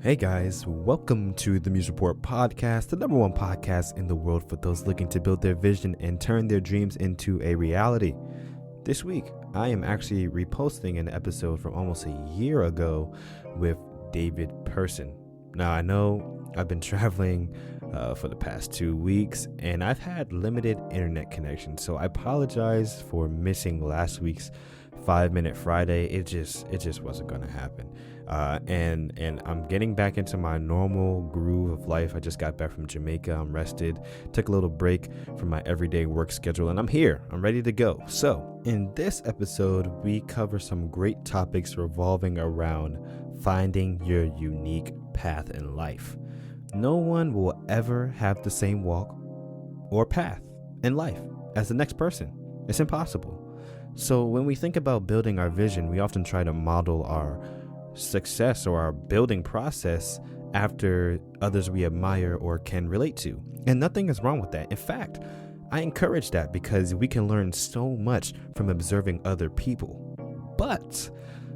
Hey guys, welcome to the Muse Report podcast, the number one podcast in the world for those looking to build their vision and turn their dreams into a reality. This week, I am actually reposting an episode from almost a year ago with David Person. Now, I know I've been traveling for the past 2 weeks and I've had limited internet connection, so I apologize for missing last week's 5-Minute Friday. It just wasn't going to happen. And I'm getting back into my normal groove of life. I just got back from Jamaica. I'm rested, took a little break from my everyday work schedule, and I'm here. I'm ready to go. So in this episode, we cover some great topics revolving around finding your unique path in life. No one will ever have the same walk or path in life as the next person. It's impossible. So when we think about building our vision, we often try to model our success or our building process after others we admire or can relate to. And nothing is wrong with that. In fact, I encourage that because we can learn so much from observing other people. But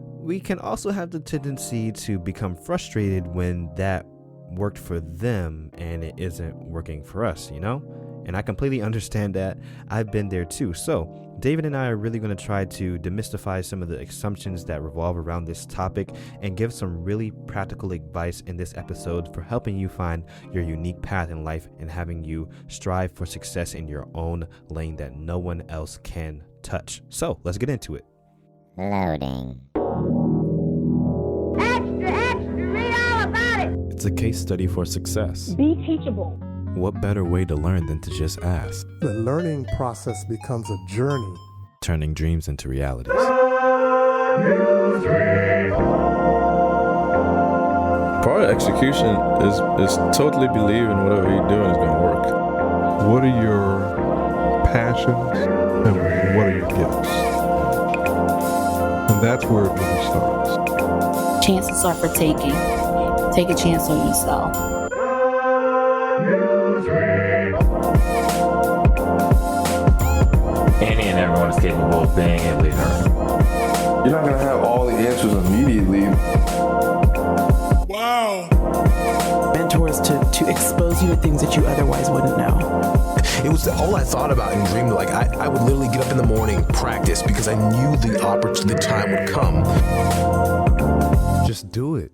we can also have the tendency to become frustrated when that worked for them and it isn't working for us, you know? And I completely understand that. I've been there too. So David and I are really going to try to demystify some of the assumptions that revolve around this topic and give some really practical advice in this episode for helping you find your unique path in life and having you strive for success in your own lane that no one else can touch. So let's get into it. Loading. Extra, read all about it. It's a case study for success. Be teachable. What better way to learn than to just ask? The learning process becomes a journey. Turning dreams into realities. Part of execution is totally believing whatever you're doing is going to work. What are your passions and what are your gifts? And that's where it really starts. Chances are for taking. Take a chance on yourself. Any and everyone is capable of being a leader. You're not going to have all the answers immediately. Mentors to expose you to things that you otherwise wouldn't know. It was all I thought about and dreamed. Like I would literally get up in the morning, practice, because I knew the time would come. Just do it.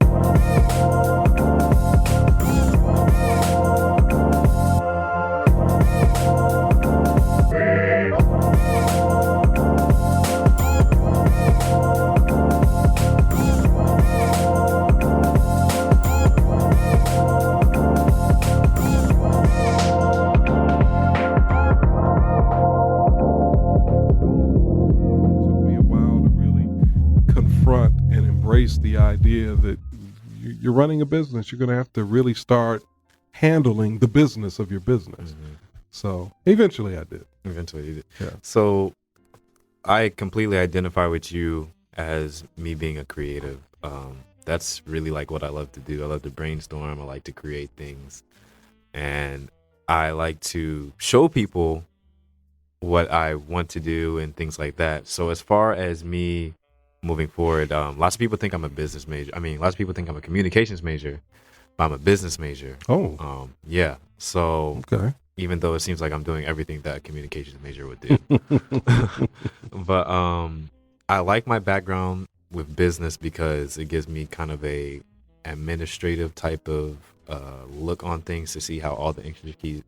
The idea that you're running a business, you're going to have to really start handling the business of your business. Mm-hmm. So eventually I did. Eventually you did. Yeah. So I completely identify with you as me being a creative. That's really like what I love to do. I love to brainstorm. I like to create things. And I like to show people what I want to do and things like that. So as far as me moving forward, lots of people think I'm a business major. Lots of people think I'm a communications major, but I'm a business major. Oh. Yeah. So okay. Even though it seems like I'm doing everything that a communications major would do. But I like my background with business because it gives me kind of a administrative type of look on things to see how all the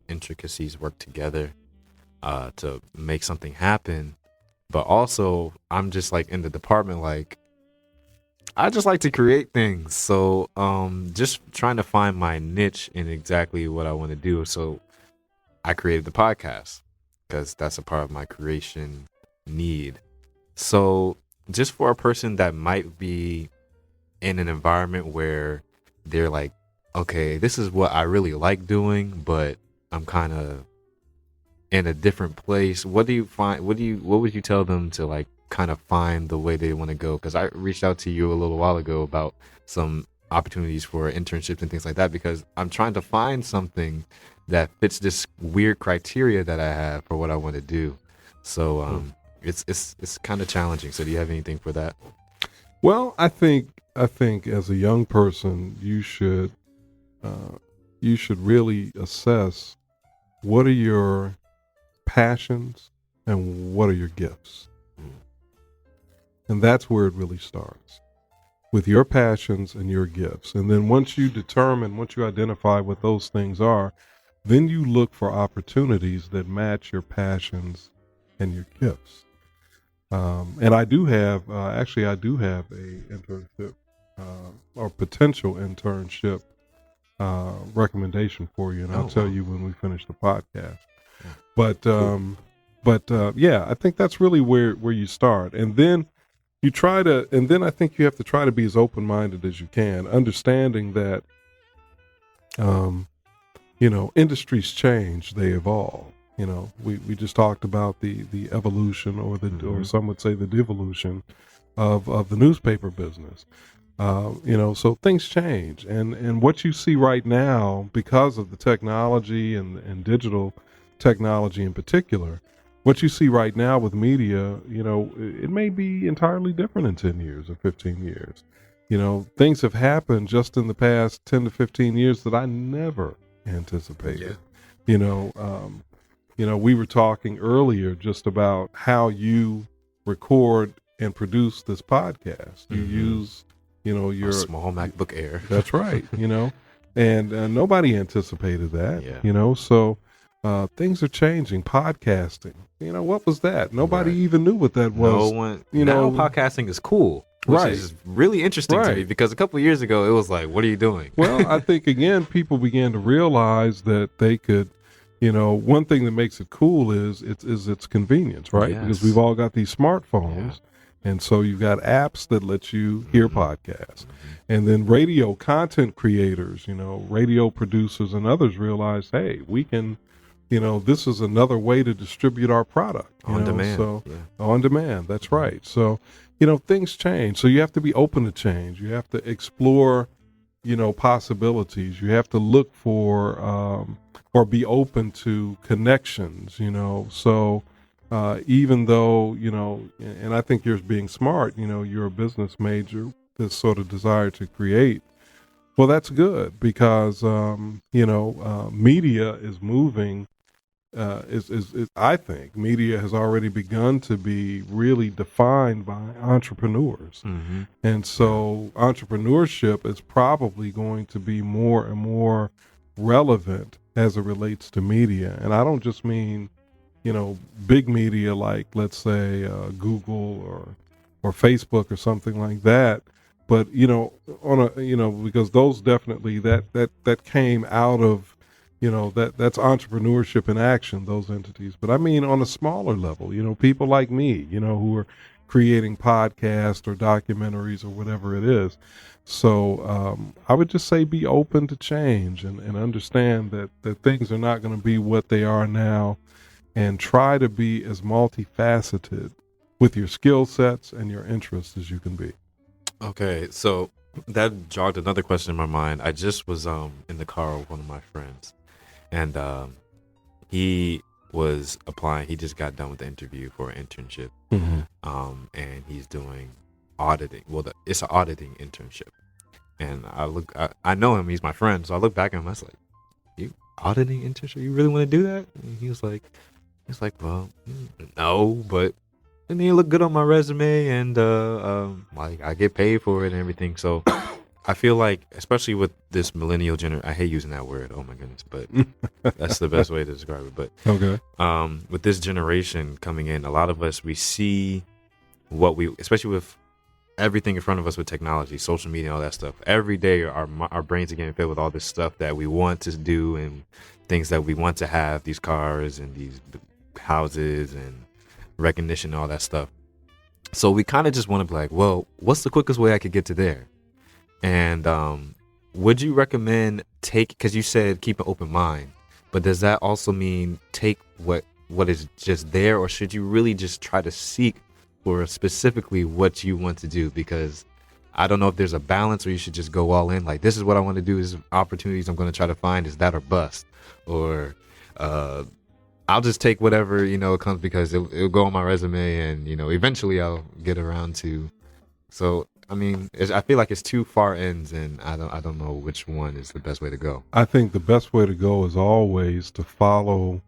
intricacies work together to make something happen. But also, I'm just like in the department, like, I just like to create things. So just trying to find my niche in exactly what I want to do. So I created the podcast because that's a part of my creation need. So just for a person that might be in an environment where they're like, okay, this is what I really like doing, but I'm kind of in a different place. What would you tell them to like kind of find the way they want to go? Because I reached out to you a little while ago about some opportunities for internships and things like that, because I'm trying to find something that fits this weird criteria that I have for what I want to do. So it's kind of challenging. So do you have anything for that? Well, I think I think as a young person, you should really assess what are your passions and what are your gifts. And that's where it really starts, with your passions and your gifts. And then once you identify what those things are, then you look for opportunities that match your passions and your gifts. And I do have a internship or potential internship recommendation for you, and I'll tell you when we finish the podcast. But yeah, I think that's really where you start, and then I think you have to try to be as open-minded as you can, understanding that industries change, they evolve. We just talked about the evolution or some would say the devolution of the newspaper business. So things change, and what you see right now, because of the technology and digital technology in particular, what you see right now with media, it may be entirely different in 10 years or 15 years. Things have happened just in the past 10 to 15 years that I never anticipated. We were talking earlier just about how you record and produce this podcast. You use, your small MacBook Air. That's right. And nobody anticipated that. So things are changing. Podcasting. What was that? Nobody even knew what that was. No one. Now podcasting is cool. Which is really interesting to me, because a couple of years ago it was like, what are you doing? Well, I think again, people began to realize that they could, one thing that makes it cool is its convenience, right? Yes. Because we've all got these smartphones, and so you've got apps that let you hear podcasts, and then radio content creators, radio producers and others realize, hey, we can, this is another way to distribute our product on demand. So on demand, that's right. So. Things change. So you have to be open to change. You have to explore, possibilities. You have to look for, or be open to connections, So even though, and I think you're being smart, you're a business major, this sort of desire to create. Well, that's good because, media is moving. I think media has already begun to be really defined by entrepreneurs. And so entrepreneurship is probably going to be more and more relevant as it relates to media. And I don't just mean, big media like, let's say, Google or Facebook or something like that. But, because those definitely that came out of, that's entrepreneurship in action, those entities. But I mean, on a smaller level, people like me, who are creating podcasts or documentaries or whatever it is. So I would just say be open to change and understand that things are not going to be what they are now, and try to be as multifaceted with your skill sets and your interests as you can be. Okay, so that jogged another question in my mind. I just was in the car with one of my friends. And he was applying. He just got done with the interview for an internship, and he's doing auditing. Well, it's an auditing internship. And I know him. He's my friend. So I look back at him. I was like, "You auditing internship? You really want to do that?" And he was like, "Well, no, but I mean, it looked good on my resume, and I get paid for it and everything." So. I feel like, especially with this millennial generation, I hate using that word. Oh my goodness, but that's the best way to describe it. But okay, with this generation coming in, a lot of us, we see especially with everything in front of us with technology, social media, all that stuff. Every day, our brains are getting filled with all this stuff that we want to do and things that we want to have, these cars and these houses and recognition and all that stuff. So we kind of just want to be like, well, what's the quickest way I could get to there? And would you recommend because you said keep an open mind, but does that also mean take what is just there, or should you really just try to seek for specifically what you want to do? Because I don't know if there's a balance, or you should just go all in. Like, this is what I want to do, is opportunities I'm going to try to find, is that or bust, or I'll just take whatever, it comes because it'll go on my resume, and, eventually I'll get around to. So I mean, I feel like it's too far ends, and I don't know which one is the best way to go. I think the best way to go is always to follow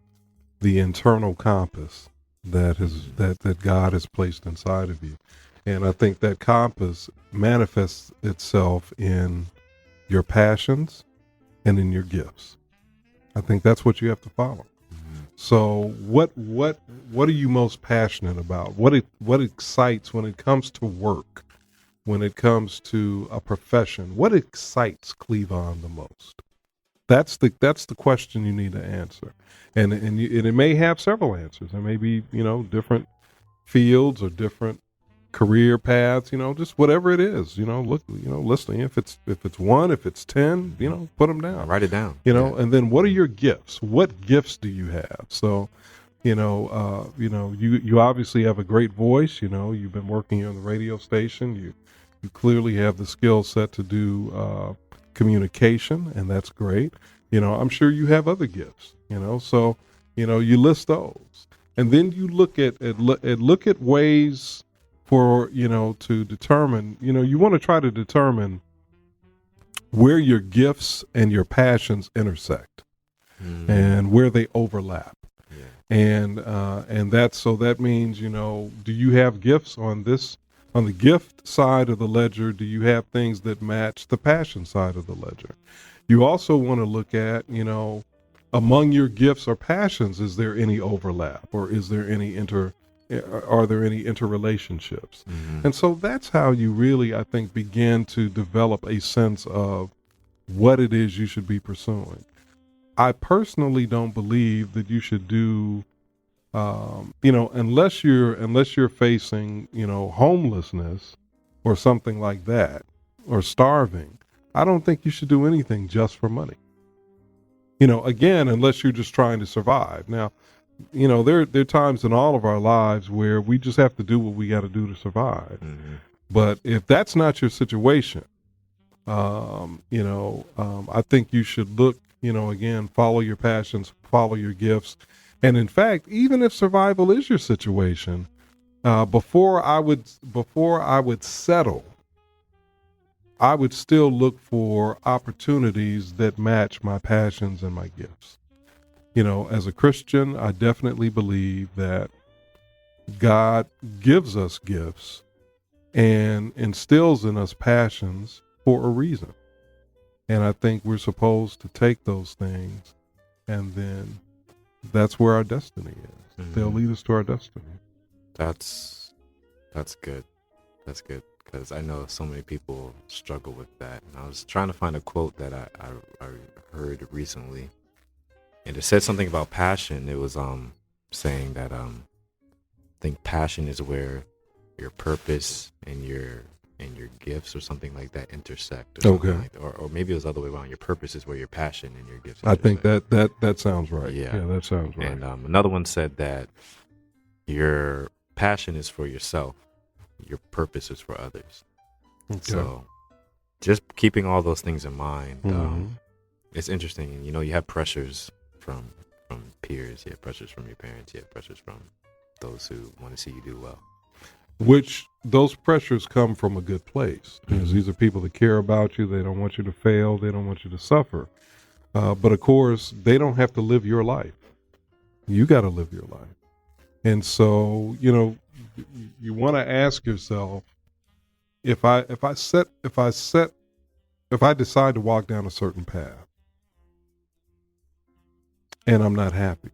the internal compass that God has placed inside of you. And I think that compass manifests itself in your passions and in your gifts. I think that's what you have to follow. So what are you most passionate about? What excites when it comes to work, when it comes to a profession? What excites Cleavon the most? That's the question you need to answer. And it may have several answers. There may be, different fields or different career paths, just whatever it is, listening. If it's one, if it's 10, put them down. Write it down. And then what are your gifts? What gifts do you have? So, you obviously have a great voice. You've been working on the radio station. You clearly have the skill set to do communication, and that's great. I'm sure you have other gifts. So you list those, and then you look at ways for to determine. You want to try to determine where your gifts and your passions intersect, and where they overlap. And that means, do you have gifts on the gift side of the ledger? Do you have things that match the passion side of the ledger? You also want to look at, among your gifts or passions, is there any overlap, or is there are there any interrelationships? And so that's how you really, I think, begin to develop a sense of what it is you should be pursuing. I personally don't believe that you should do, unless you're facing, homelessness or something like that, or starving. I don't think you should do anything just for money. Again, unless you're just trying to survive. Now, there are times in all of our lives where we just have to do what we got to do to survive. But if that's not your situation, I think you should look, again, follow your passions, follow your gifts. And in fact, even if survival is your situation, before I would settle, I would still look for opportunities that match my passions and my gifts. As a Christian, I definitely believe that God gives us gifts and instills in us passions for a reason. And I think we're supposed to take those things, and then that's where our destiny is. They'll lead us to our destiny. That's good. That's good, because I know so many people struggle with that. And I was trying to find a quote that I heard recently, and it said something about passion. It was saying that I think passion is where your purpose and your gifts or something like that intersect. Or Okay. like that. Or maybe it was the other way around. Your purpose is where your passion and your gifts I intersect. think that sounds right. Yeah. That sounds right. And another one said that your passion is for yourself, your purpose is for others. Okay. So just keeping all those things in mind, it's interesting. And, you have pressures from peers, you have pressures from your parents, you have pressures from those who want to see you do well. Which those pressures come from a good place. Because these are people that care about you. They don't want you to fail. They don't want you to suffer. But of course, they don't have to live your life. You got to live your life. And so, you want to ask yourself, if I decide to walk down a certain path and I'm not happy,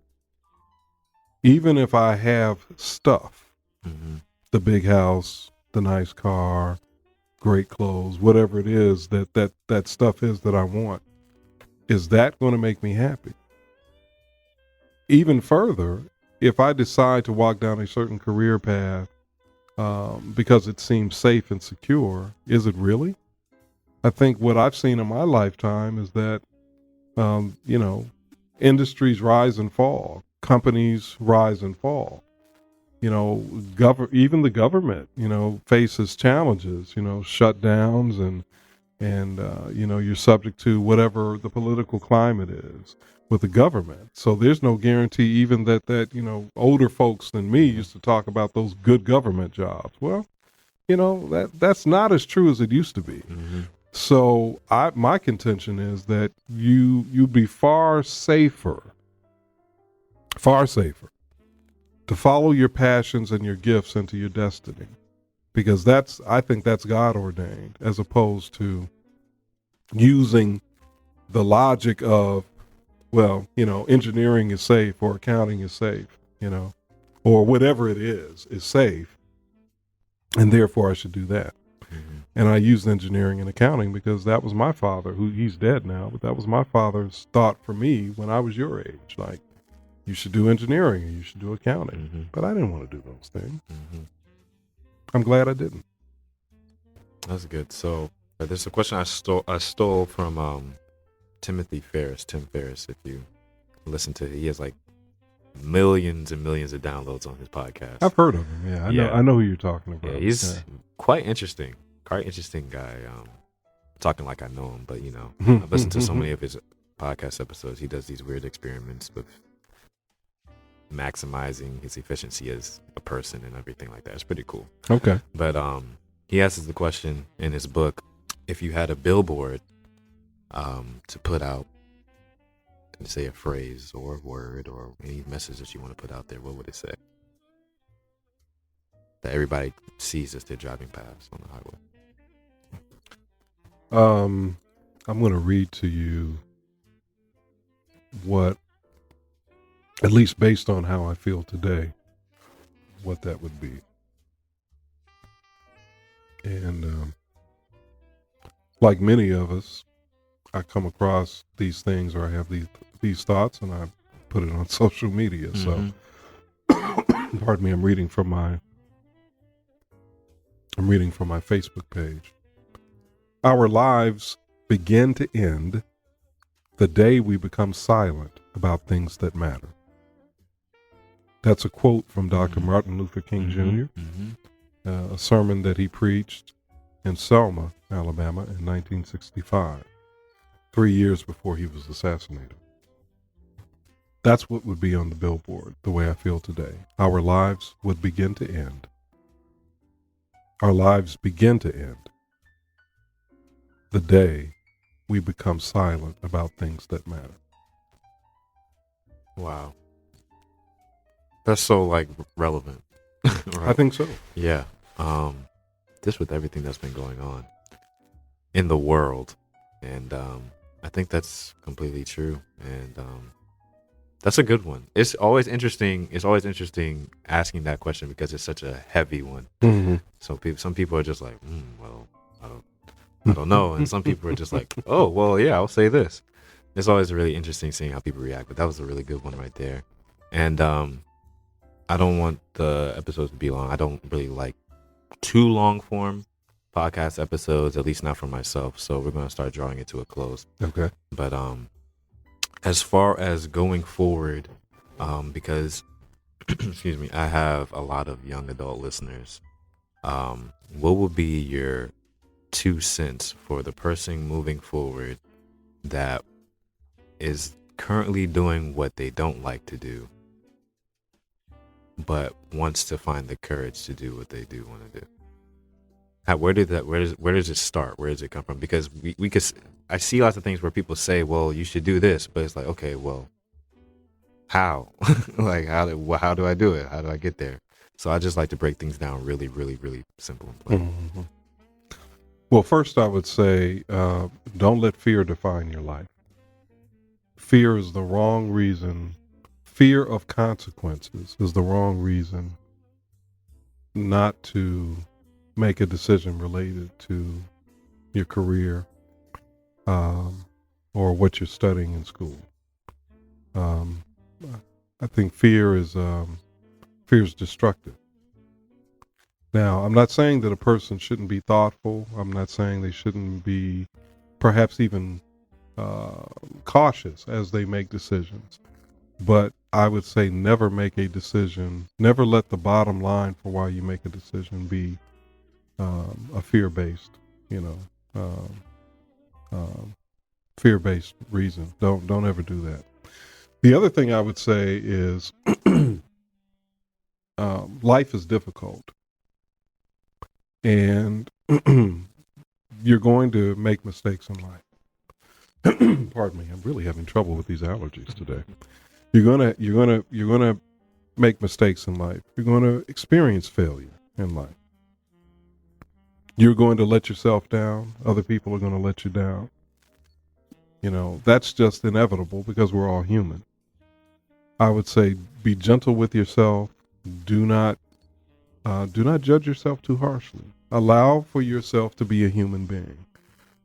even if I have stuff, the big house, the nice car, great clothes, whatever it is that stuff is that I want, is that going to make me happy? Even further, if I decide to walk down a certain career path because it seems safe and secure, is it really? I think what I've seen in my lifetime is that, industries rise and fall, companies rise and fall. Even the government, faces challenges, shutdowns and you're subject to whatever the political climate is with the government. So there's no guarantee even that older folks than me used to talk about those good government jobs. Well, that's not as true as it used to be. Mm-hmm. So my contention is that you'd be far safer to follow your passions and your gifts into your destiny, because I think that's God ordained, as opposed to using the logic of, well, engineering is safe or accounting is safe, or whatever it is safe, and therefore I should do that. Mm-hmm. And I used engineering and accounting because that was my father, he's dead now, but that was my father's thought for me when I was your age. Like, you should do engineering or you should do accounting. Mm-hmm. But I didn't want to do those things. Mm-hmm. I'm glad I didn't. That's good. So there's a question I stole from Tim Ferriss. If you listen to it, he has like millions and millions of downloads on his podcast. I've heard of him. Yeah, I know who you're talking about. Yeah, he's quite interesting guy. Talking like I know him, but I've listened to so many of his podcast episodes. He does these weird experiments with maximizing his efficiency as a person and everything like that. It's pretty cool. Okay. But he asks the question in his book, if you had a billboard to put out, say a phrase or a word or any message that you want to put out there, what would it say? That everybody sees as they're driving past on the highway. I'm going to read to you what, at least based on how I feel today, what that would be. And like many of us, I come across these things, or I have these thoughts, and I put it on social media. Mm-hmm. So, pardon me, I'm reading from my Facebook page. Our lives begin to end the day we become silent about things that matter. That's a quote from Dr. Martin Luther King Jr., a sermon that he preached in Selma, Alabama in 1965, 3 years before he was assassinated. That's what would be on the billboard, the way I feel today. Our lives would begin to end. Our lives begin to end the day we become silent about things that matter. Wow. That's so relevant. Right? I think so. Yeah. Just with everything that's been going on in the world. And I think that's completely true. And that's a good one. It's always interesting asking that question because it's such a heavy one. Mm-hmm. So some people are just like, well, I don't know. And some people are just like, oh, well, yeah, I'll say this. It's always really interesting seeing how people react, but that was a really good one right there. And I don't want the episodes to be long. I don't really like too long form podcast episodes, at least not for myself. So we're going to start drawing it to a close. Okay. But as far as going forward, because, excuse me, I have a lot of young adult listeners, what would be your 2 cents for the person moving forward that is currently doing what they don't like to do, but wants to find the courage to do what they do want to do? Where does it start? Where does it come from? Because I see lots of things where people say, well, you should do this, but it's like, okay, well, how? How do I do it? How do I get there? So I just like to break things down really, really, really simple and plain. Mm-hmm. Well, first I would say, don't let fear define your life. Fear is the wrong reason. Fear of consequences is the wrong reason not to make a decision related to your career or what you're studying in school. I think fear is destructive. Now, I'm not saying that a person shouldn't be thoughtful. I'm not saying they shouldn't be perhaps even cautious as they make decisions. But I would say never make a decision, never let the bottom line for why you make a decision be a fear-based, fear-based reason. Don't ever do that. The other thing I would say is life is difficult. and you're going to make mistakes in life. Pardon me, I'm really having trouble with these allergies today. You're gonna make mistakes in life. You're going to experience failure in life. You're going to let yourself down. Other people are going to let you down. That's just inevitable because we're all human. I would say be gentle with yourself. Do not judge yourself too harshly. Allow for yourself to be a human being.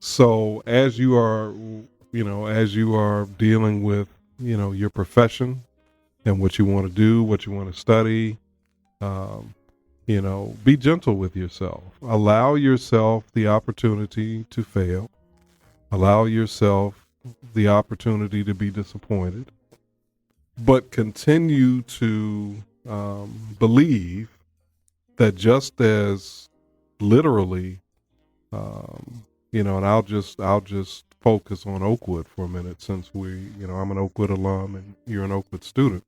So as you are dealing with, your profession and what you want to do, what you want to study, be gentle with yourself. Allow yourself the opportunity to fail. Allow yourself the opportunity to be disappointed. But continue to believe that just as literally, and I'll just focus on Oakwood for a minute, since I'm an Oakwood alum and you're an Oakwood student.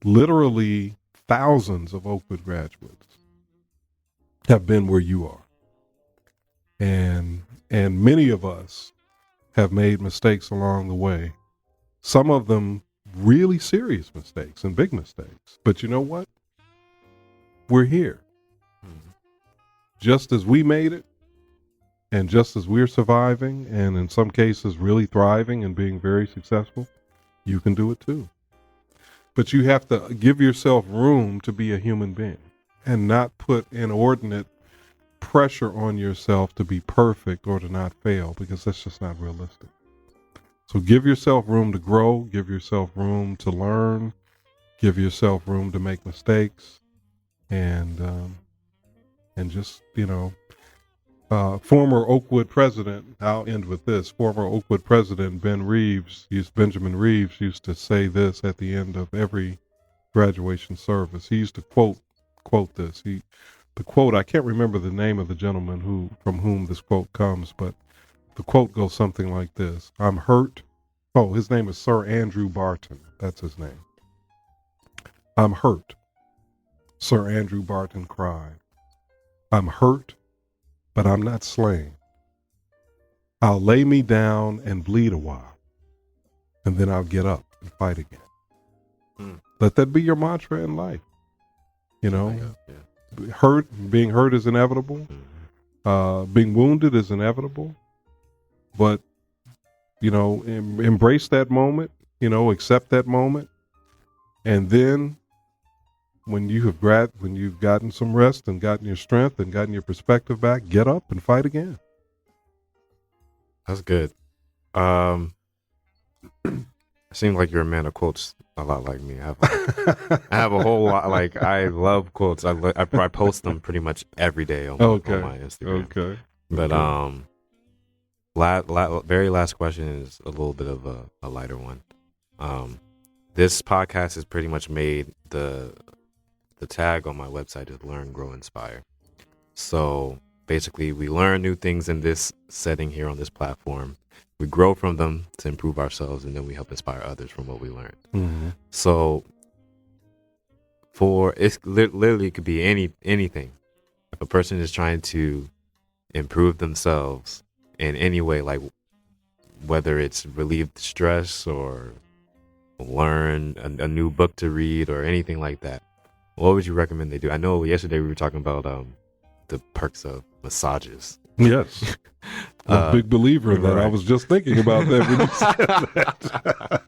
Literally thousands of Oakwood graduates have been where you are, and many of us have made mistakes along the way. Some of them really serious mistakes and big mistakes. But you know what? We're here. Just as we made it, and just as we're surviving, and in some cases really thriving and being very successful, you can do it too. But you have to give yourself room to be a human being and not put inordinate pressure on yourself to be perfect or to not fail, because that's just not realistic. So give yourself room to grow, give yourself room to learn, give yourself room to make mistakes, and just, former Oakwood president, I'll end with this, former Oakwood president Benjamin Reeves used to say this at the end of every graduation service. He used to quote this. The quote, I can't remember the name of the gentleman from whom this quote comes, but the quote goes something like this: I'm hurt. Oh, his name is Sir Andrew Barton. That's his name. I'm hurt. Sir Andrew Barton cried. I'm hurt, but I'm not slain. I'll lay me down and bleed a while, and then I'll get up and fight again. Let that be your mantra in life. Being hurt is inevitable. Being wounded is inevitable. But, embrace that moment, accept that moment. And then when you've gotten some rest and gotten your strength and gotten your perspective back, get up and fight again. That's good. It seems like you're a man of quotes, a lot like me. I have a whole lot. Like, I love quotes. I post them pretty much every day on my Instagram. Okay. But very last question is a little bit of a lighter one. This podcast has pretty much made the tag on my website is Learn, Grow, Inspire. So basically, we learn new things in this setting here on this platform. We grow from them to improve ourselves, and then we help inspire others from what we learned. Mm-hmm. So literally it could be anything. If a person is trying to improve themselves in any way, like whether it's relieve stress or learn a new book to read or anything like that, what would you recommend they do? I know yesterday we were talking about the perks of massages. Yes. I'm a big believer in that. Right. I was just thinking about that when you said that.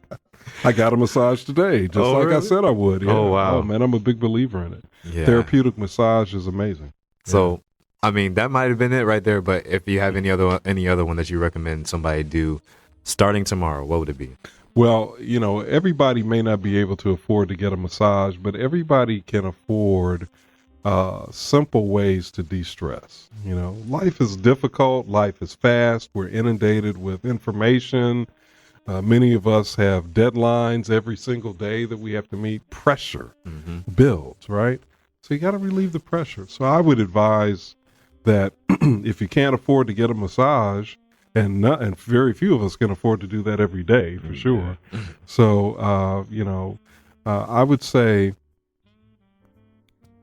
I got a massage today, just like really? I said I would. Yeah. Oh, wow. Oh, man, I'm a big believer in it. Yeah. Therapeutic massage is amazing. So, I mean, that might have been it right there, but if you have any other one that you recommend somebody do starting tomorrow, what would it be? Well, everybody may not be able to afford to get a massage, but everybody can afford simple ways to de-stress. Life is difficult. Life is fast. We're inundated with information. Many of us have deadlines every single day that we have to meet. Pressure builds, right? So you got to relieve the pressure. So I would advise that if you can't afford to get a massage, and very few of us can afford to do that every day, for sure. So, I would say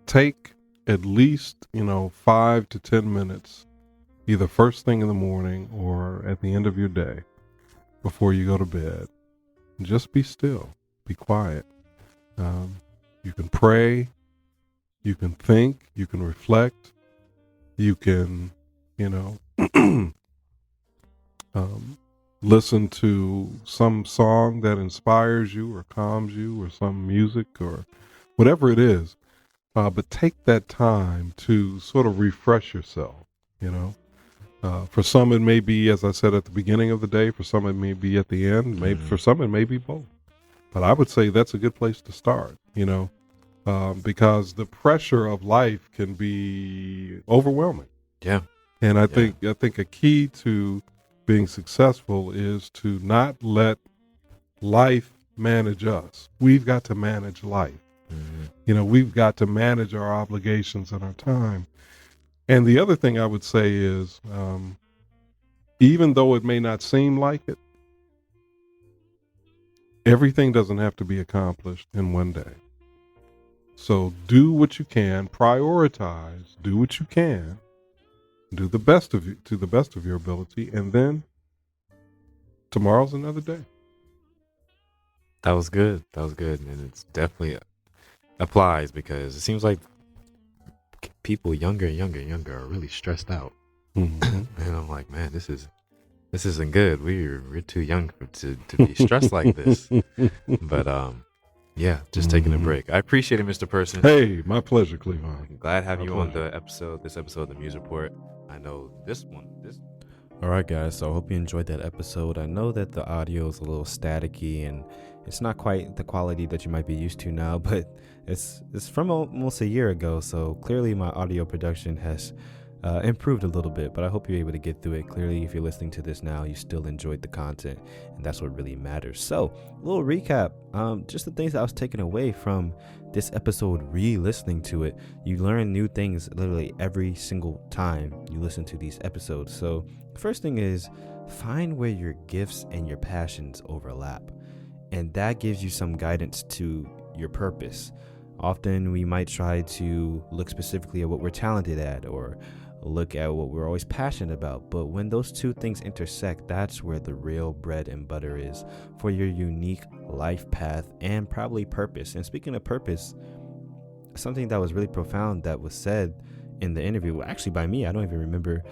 take at least, 5 to 10 minutes, either first thing in the morning or at the end of your day before you go to bed. Just be still, be quiet. You can pray, you can think, you can reflect, you can, listen to some song that inspires you or calms you, or some music or whatever it is. But take that time to sort of refresh yourself, For some, it may be, as I said, at the beginning of the day. For some, it may be at the end. Maybe for some, it may be both. But I would say that's a good place to start, because the pressure of life can be overwhelming. Yeah. And I think a key to being successful is to not let life manage us. We've got to manage life. We've got to manage our obligations and our time. And the other thing I would say is, even though it may not seem like it, everything doesn't have to be accomplished in one day. So do what you can, prioritize, do what you can, do the best of you to the best of your ability, and then tomorrow's another day. That was good. And it's definitely applies, because it seems like people younger and younger are really stressed out. And I'm like, man, this isn't good. We're too young to be stressed like this. But just taking a break. I appreciate it, Mr. Person. Hey, my pleasure, Cleveland. Glad to have you on this episode of the Muse Report. I know this. All right, guys. So I hope you enjoyed that episode. I know that the audio is a little staticky and it's not quite the quality that you might be used to now, but it's from almost a year ago. So clearly my audio production has improved a little bit, but I hope you're able to get through it. Clearly, if you're listening to this now, you still enjoyed the content, and that's what really matters. So a little recap, just the things that I was taking away from this episode, re-listening to it. You learn new things literally every single time you listen to these episodes. So first thing is, find where your gifts and your passions overlap, and that gives you some guidance to your purpose. Often we might try to look specifically at what we're talented at, or look at what we're always passionate about. But when those two things intersect, that's where the real bread and butter is for your unique life path and probably purpose. And speaking of purpose, something that was really profound that was said in the interview, actually by me, I don't even remember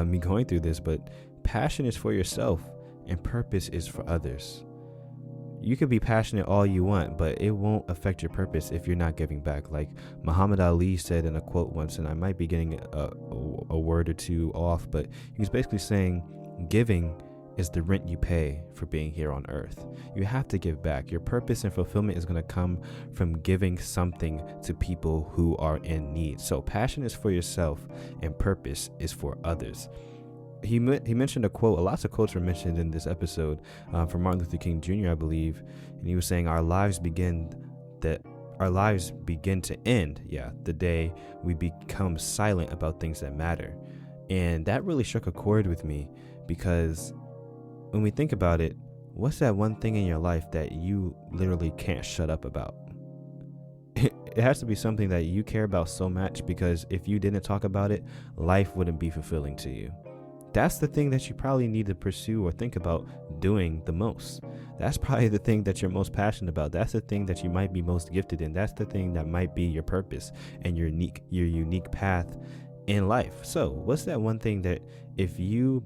me going through this, but passion is for yourself and purpose is for others. You could be passionate all you want, but it won't affect your purpose if you're not giving back. Like Muhammad Ali said in a quote once, and I might be getting a word or two off, but he was basically saying giving is the rent you pay for being here on earth. You have to give back. Your purpose and fulfillment is going to come from giving something to people who are in need. So passion is for yourself and purpose is for others. He mentioned a quote. Lots of quotes were mentioned in this episode from Martin Luther King Jr., I believe, and he was saying our lives begin to end the day we become silent about things that matter. And that really struck a chord with me, because when we think about it, what's that one thing in your life that you literally can't shut up about? It has to be something that you care about so much, because if you didn't talk about it, life wouldn't be fulfilling to you. That's the thing that you probably need to pursue or think about doing the most. That's probably the thing that you're most passionate about. That's the thing that you might be most gifted in. That's the thing that might be your purpose and your unique path in life. So what's that one thing that if you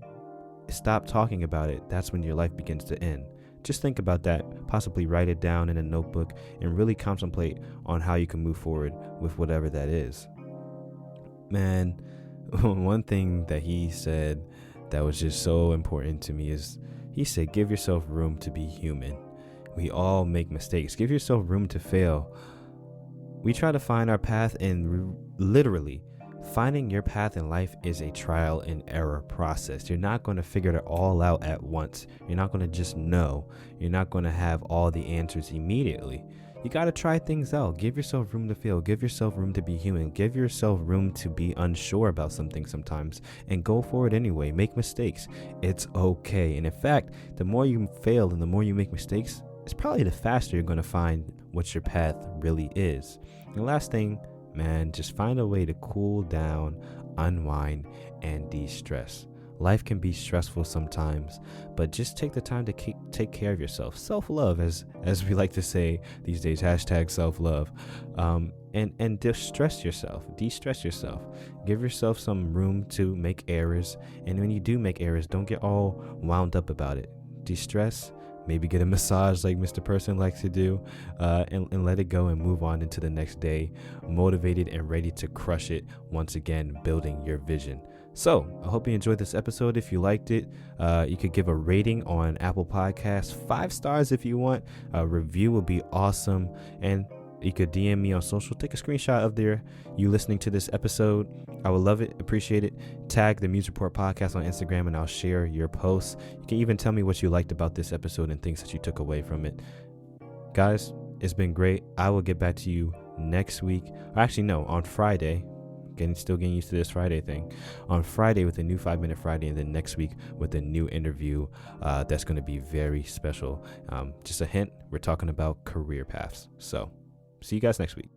stop talking about it, that's when your life begins to end? Just think about that, possibly write it down in a notebook and really contemplate on how you can move forward with whatever that is. Man, one thing that he said that was just so important to me is he said, give yourself room to be human. We all make mistakes. Give yourself room to fail. We try to find our path, and literally finding your path in life is a trial and error process. You're not going to figure it all out at once. You're not going to just know. You're not going to have all the answers immediately. You got to try things out. Give yourself room to fail. Give yourself room to be human. Give yourself room to be unsure about something sometimes, and go for it anyway. Make mistakes. It's okay. And in fact, the more you fail and the more you make mistakes, it's probably the faster you're going to find what your path really is. And the last thing, man, just find a way to cool down, unwind, and de-stress. Life can be stressful sometimes, but just take the time to take care of yourself. Self-love, as we like to say these days, hashtag self-love. And de-stress yourself. Give yourself some room to make errors. And when you do make errors, don't get all wound up about it. De-stress, maybe get a massage like Mr. Person likes to do, and let it go and move on into the next day, motivated and ready to crush it once again, building your vision. So I hope you enjoyed this episode. If you liked it, you could give a rating on Apple Podcasts, 5 stars if you want. A review would be awesome. And you could DM me on social. Take a screenshot of you listening to this episode. I would love it, appreciate it. Tag the Music Report Podcast on Instagram and I'll share your posts. You can even tell me what you liked about this episode and things that you took away from it. Guys, it's been great. I will get back to you next week. Or actually, no, on Friday. Still getting used to this Friday thing. On Friday with a new 5-Minute Friday, and then next week with a new interview that's going to be very special. Just a hint, we're talking about career paths. So, see you guys next week.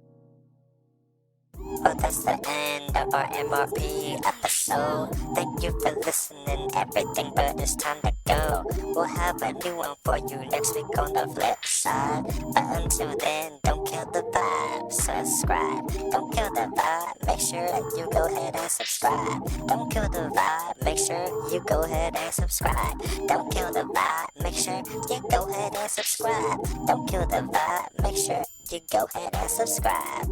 Oh, that's the end of our MRP episode. Thank you for listening, everything, but it's time to go. We'll have a new one for you next week on the flip side. But until then, don't kill the vibe, subscribe. Don't kill the vibe, make sure you go ahead and subscribe. Don't kill the vibe, make sure you go ahead and subscribe. Don't kill the vibe, make sure you go ahead and subscribe. Don't kill the vibe, make sure you go ahead and subscribe.